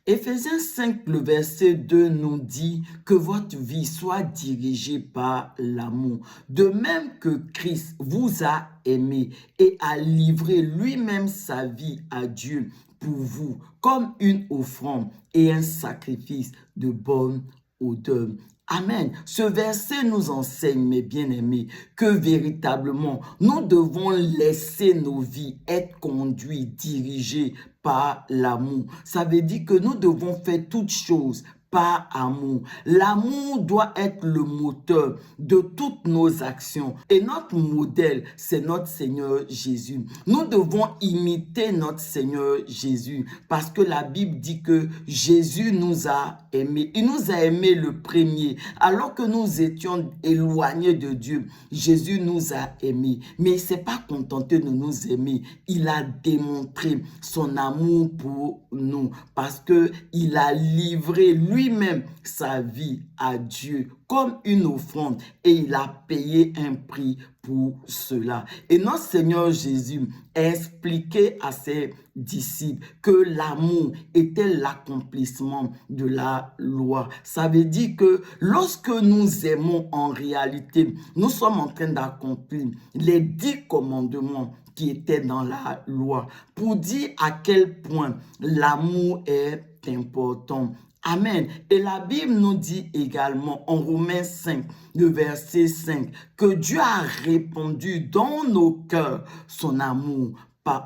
Éphésiens 5, le verset 2 nous dit que votre vie soit dirigée par l'amour. De même que Christ vous a aimé et a livré lui-même sa vie à Dieu pour vous comme une offrande et un sacrifice de bonne odeur. Amen. Ce verset nous enseigne, mes bien-aimés, que véritablement, nous devons laisser nos vies être conduites, dirigées par l'amour. Ça veut dire que nous devons faire toutes choses par amour. L'amour doit être le moteur de toutes nos actions. Et notre modèle, c'est notre Seigneur Jésus. Nous devons imiter notre Seigneur Jésus parce que la Bible dit que Jésus nous a aimés. Il nous a aimés le premier. Alors que nous étions éloignés de Dieu, Jésus nous a aimés. Mais il ne s'est pas contenté de nous aimer. Il a démontré son amour pour nous parce qu'il a livré lui-même sa vie à Dieu comme une offrande et il a payé un prix pour cela. Et notre Seigneur Jésus a expliqué à ses disciples que l'amour était l'accomplissement de la loi. Ça veut dire que lorsque nous aimons en réalité, nous sommes en train d'accomplir les 10 commandements qui étaient dans la loi pour dire à quel point l'amour est important. Amen. Et la Bible nous dit également en Romains 5, le verset 5, que Dieu a répandu dans nos cœurs son amour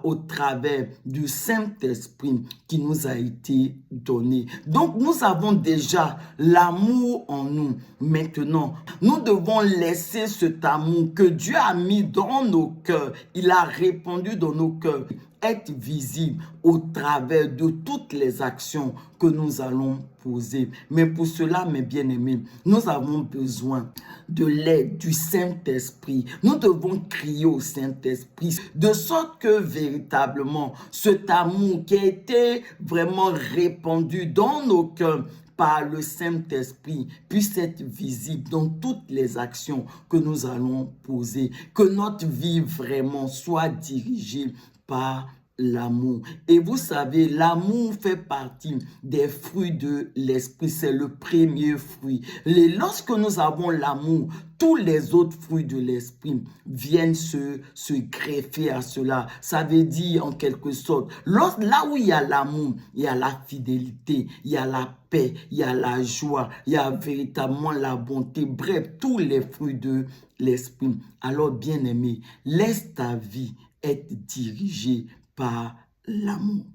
au travers du Saint-Esprit qui nous a été donné. Donc, nous avons déjà l'amour en nous. Maintenant, nous devons laisser cet amour que Dieu a mis dans nos cœurs. Il a répandu dans nos cœurs être visible au travers de toutes les actions que nous allons poser. Mais pour cela, mes bien-aimés, nous avons besoin de l'aide du Saint-Esprit. Nous devons crier au Saint-Esprit de sorte que véritablement cet amour qui a été vraiment répandu dans nos cœurs par le Saint-Esprit puisse être visible dans toutes les actions que nous allons poser. Que notre vie vraiment soit dirigée par l'amour. Et vous savez, l'amour fait partie des fruits de l'esprit. C'est le premier fruit. Et lorsque nous avons l'amour, tous les autres fruits de l'esprit viennent se greffer à cela. Ça veut dire en quelque sorte, là où il y a l'amour, il y a la fidélité, il y a la paix, il y a la joie, il y a véritablement la bonté. Bref, tous les fruits de l'esprit. Alors, bien-aimé, laisse ta vie être dirigée par l'amour.